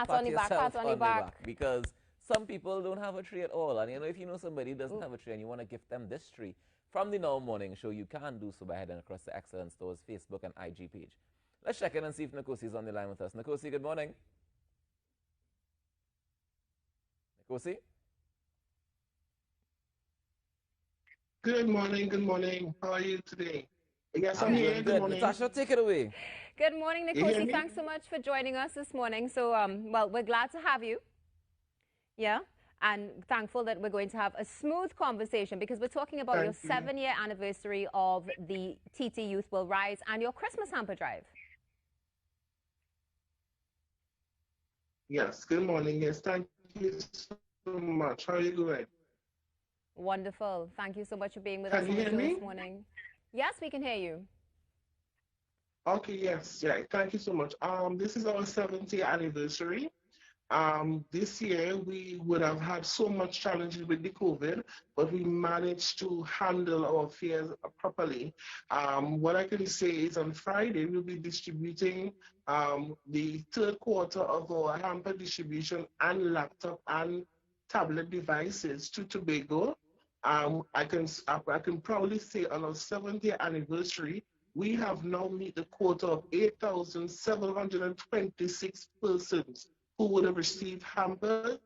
pat yourself pat on the on the back. back because some people don't have a tree at all. And you know, if you know somebody who doesn't have a tree and you want to gift them this tree from the Now Morning Show, you can do so by heading across the Excellent Stores Facebook and IG page. Let's check in and see if Nkosi is on the line with us. Nkosi, good morning. Nkosi? Good morning, good morning. How are you today? Yes, I'm I'm here. doing Good good. morning. Natasha, take it away. Good morning, You hear Nkosi. me? Thanks so much for joining us this morning. So, well, we're glad to have you. Yeah. And thankful that we're going to have a smooth conversation because we're talking about your Thank you. 7-year anniversary of the TT Youth Will Rise and your Christmas hamper drive. Yes, good morning. Yes, thank you so much. How are you doing? Wonderful. Thank you so much for being with us Can you on the hear show this me? morning. Yes, we can hear you. Okay, yes, yeah. Thank you so much. This is our 70th anniversary. This year we would have had so much challenges with the COVID, but we managed to handle our affairs properly. What I can say is on Friday we'll be distributing the third quarter of our hamper distribution and laptop and tablet devices to Tobago. I can proudly say on our 70th anniversary, we have now met the quota of 8,726 persons who would have received hampers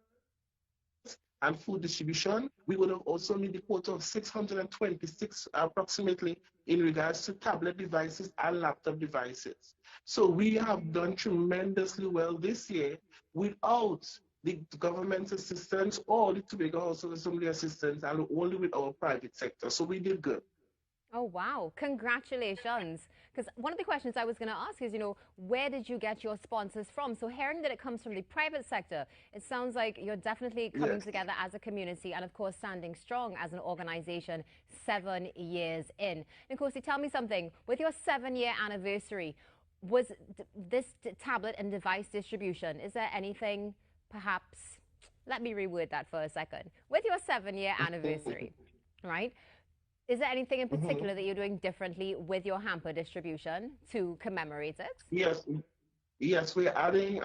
and food distribution. We would have also met the quota of 626 approximately in regards to tablet devices and laptop devices. So we have done tremendously well this year without the government assistance or the Tobago House of Assembly assistance and only with our private sector. So we did good. Oh, wow. Congratulations. Because one of the questions I was going to ask is, where did you get your sponsors from? So hearing that it comes from the private sector, it sounds like you're definitely coming Yes. together as a community and, of course, standing strong as an organization 7 years in. Nkosi, tell me something. With your 7-year anniversary, was this tablet and device distribution, is there anything perhaps, let me reword that for a second. With your 7-year anniversary, right? Is there anything in Mhm. particular that you're doing differently with your hamper distribution to commemorate it? Yes, yes, we're adding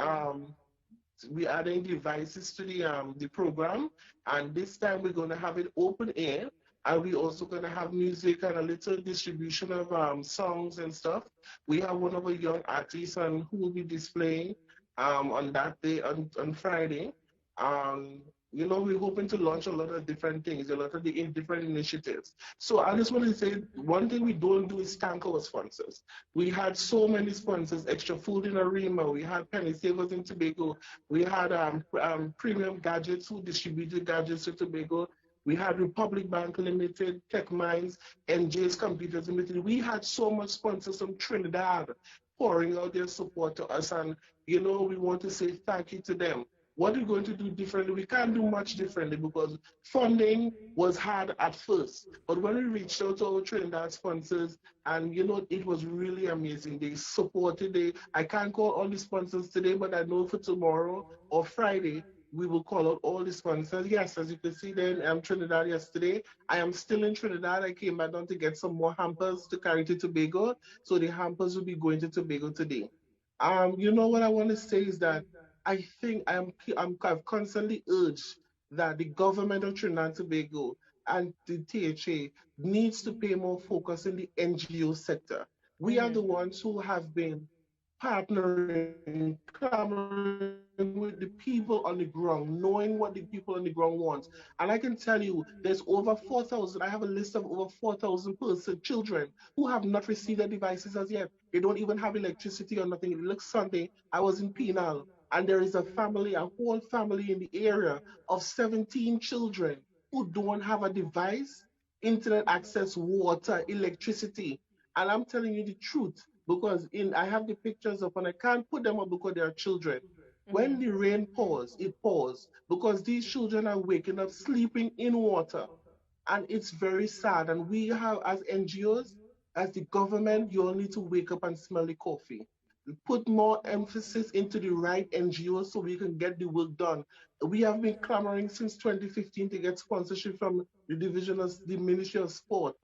devices to the program, and this time we're going to have it open air, and we're also going to have music and a little distribution of songs and stuff. We have one of our young artists and who will be displaying on that day on Friday. We're hoping to launch a lot of different things, a lot of different initiatives. So I just want to say one thing we don't do is thank our sponsors. We had so many sponsors, Extra Food in Arima, we had Penny Savers in Tobago, we had Premium Gadgets who distributed gadgets to Tobago. We had Republic Bank Limited, Tech Minds, NJ's Computers Limited. We had so much sponsors from Trinidad pouring out their support to us. And, we want to say thank you to them. What are we going to do differently? We can't do much differently because funding was hard at first. But when we reached out to our Trinidad sponsors, and it was really amazing. They supported. I can't call all the sponsors today, but I know for tomorrow or Friday we will call out all the sponsors. Yes, as you can see, then I'm Trinidad yesterday. I am still in Trinidad. I came back down to get some more hampers to carry to Tobago. So the hampers will be going to Tobago today. What I want to say is that I think I've constantly urged that the government of Trinidad and Tobago and the THA needs to pay more focus in the NGO sector. We are the ones who have been partnering, clamoring with the people on the ground, knowing what the people on the ground want. And I can tell you, there's over 4,000, I have a list of over 4,000 children who have not received their devices as yet. They don't even have electricity or nothing. It looks Sunday. I was in Penal, and there is a whole family in the area of 17 children who don't have a device, internet access, water, electricity. And I'm telling you the truth because I have the pictures up and I can't put them up because they are children. When the rain pours, it pours because these children are waking up sleeping in water. And it's very sad. And we have, as NGOs, as the government, you all need to wake up and smell the coffee. Put more emphasis into the right NGOs so we can get the work done. We have been clamoring since 2015 to get sponsorship from the division of the Ministry of Sport,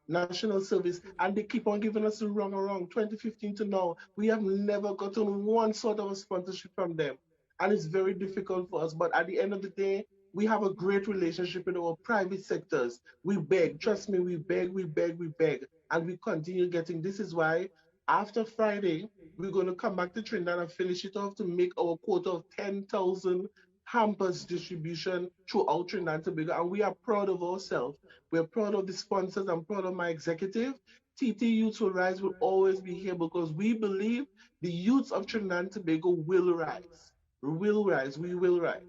National Service, and they keep on giving us the wrong around 2015 to now. We have never gotten one sort of a sponsorship from them. and it's very difficult for us. But at the end of the day, we have a great relationship in our private sectors. We beg, trust me, we beg, we beg, we beg, and we continue getting. This is why after Friday, we're going to come back to Trinidad and finish it off to make our quota of 10,000 hampers distribution throughout Trinidad and Tobago. And we are proud of ourselves. We're proud of the sponsors. I'm proud of my executive. TT Youth Will Rise will always be here because we believe the youths of Trinidad and Tobago will rise. Will rise. We will rise.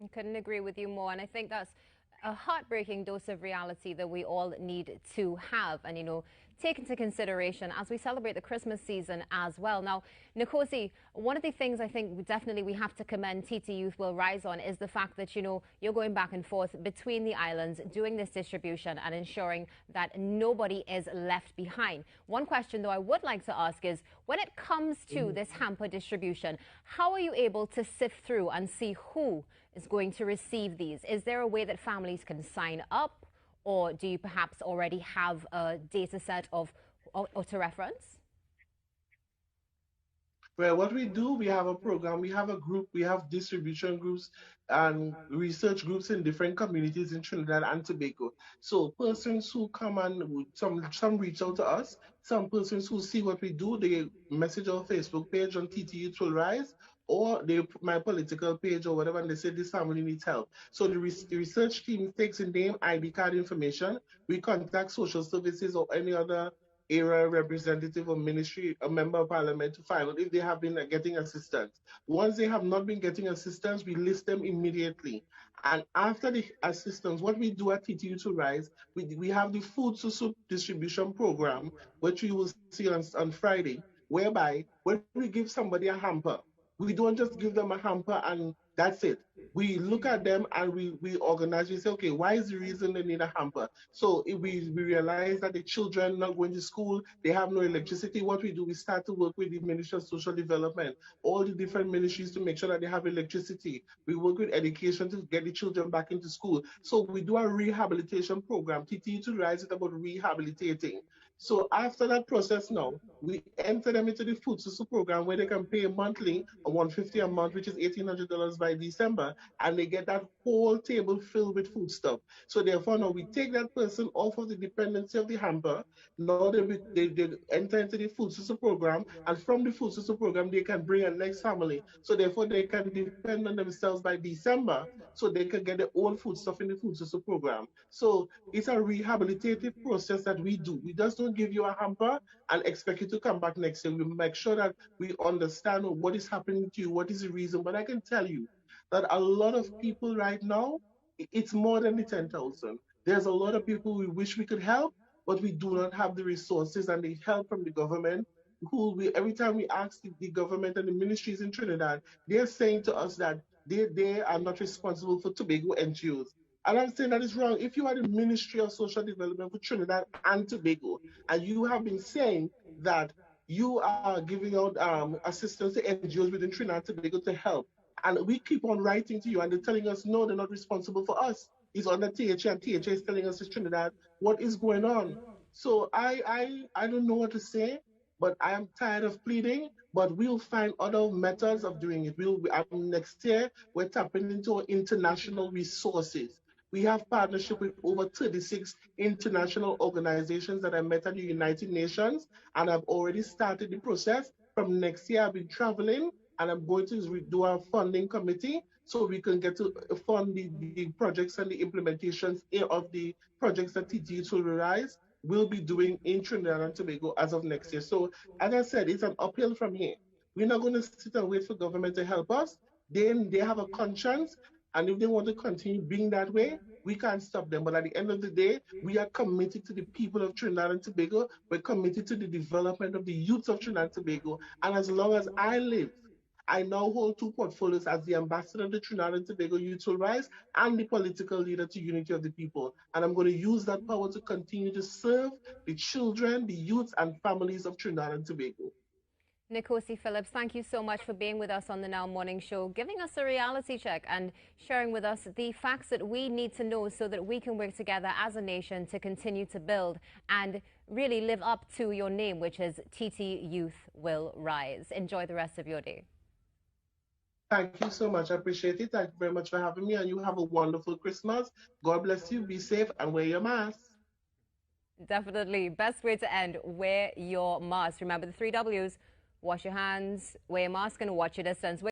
I couldn't agree with you more. And I think that's a heartbreaking dose of reality that we all need to have and, take into consideration as we celebrate the Christmas season as well. Now, Nkosi, one of the things I think definitely we have to commend TT Youth Will Rise on is the fact that, you're going back and forth between the islands, doing this distribution and ensuring that nobody is left behind. One question, though, I would like to ask is, when it comes to this hamper distribution, how are you able to sift through and see who is going to receive these? Is there a way that families can sign up? Or do you perhaps already have a data set of to reference? Well, what we do, we have a program, we have a group, we have distribution groups and research groups in different communities in Trinidad and Tobago. So persons who come and some reach out to us, some persons who see what we do, they message our Facebook page on TT Youth Will Rise, or they my political page or whatever, and they say this family needs help. So the research team takes in name, ID card information. We contact social services or any other area representative or ministry, a member of parliament to find out if they have been getting assistance. Once they have not been getting assistance, we list them immediately. And after the assistance, what we do at TTU to Rise, we have the food to soup distribution program, which you will see on Friday, whereby when we give somebody a hamper, we don't just give them a hamper and that's it. We look at them and we organize. We say, okay, why is the reason they need a hamper? So if we realize that the children not going to school, they have no electricity. What we do, we start to work with the Ministry of Social Development, all the different ministries to make sure that they have electricity. We work with education to get the children back into school. So we do a rehabilitation program. TT to Rise is about rehabilitating. So after that process now, we enter them into the food system program where they can pay monthly, a 150 a month, which is $1,800 by December, and they get that whole table filled with food stuff. So therefore, now we take that person off of the dependency of the hamper. Now they enter into the food system program, and from the food system program, they can bring a next family. So therefore, they can depend on themselves by December, so they can get their own food stuff in the food system program. So it's a rehabilitative process that we do. We just don't give you a hamper and expect you to come back next year. We make sure that we understand what is happening to you, what is the reason. But I can tell you that a lot of people right now, it's more than the 10,000. There's a lot of people we wish we could help, but we do not have the resources and the help from the government. Every time we ask the government and the ministries in Trinidad, they're saying to us that they are not responsible for Tobago NGOs. And I'm saying that is wrong. If you are the Ministry of Social Development for Trinidad and Tobago, and you have been saying that you are giving out assistance to NGOs within Trinidad and Tobago to help, and we keep on writing to you, and they're telling us, no, they're not responsible for us. It's under THA, and THA is telling us it's Trinidad. What is going on? So I don't know what to say, but I am tired of pleading. But we'll find other methods of doing it. Next year we're tapping into our international resources. We have partnership with over 36 international organizations that I met at the United Nations, and I've already started the process. From next year, I've been traveling, and I'm going to do a funding committee so we can get to fund the projects and the implementations of the projects that TT will rise will be doing in Trinidad and Tobago as of next year. So as I said, it's an uphill from here. We're not going to sit and wait for government to help us. They have a conscience, and if they want to continue being that way, we can't stop them. But at the end of the day, we are committed to the people of Trinidad and Tobago. We're committed to the development of the youth of Trinidad and Tobago. And as long as I live, I now hold two portfolios as the ambassador to Trinidad and Tobago Youth Will Rise and the political leader to Unity of the People. And I'm going to use that power to continue to serve the children, the youth, and families of Trinidad and Tobago. Nkosi Phillips, thank you so much for being with us on the Now Morning Show, giving us a reality check and sharing with us the facts that we need to know so that we can work together as a nation to continue to build and really live up to your name, which is TT Youth Will Rise. Enjoy the rest of your day. Thank you so much. I appreciate it. Thank you very much for having me, and you have a wonderful Christmas. God bless you. Be safe and wear your mask. Definitely. Best way to end, wear your mask. Remember the 3 W's. Wash your hands, wear your mask, and watch your distance.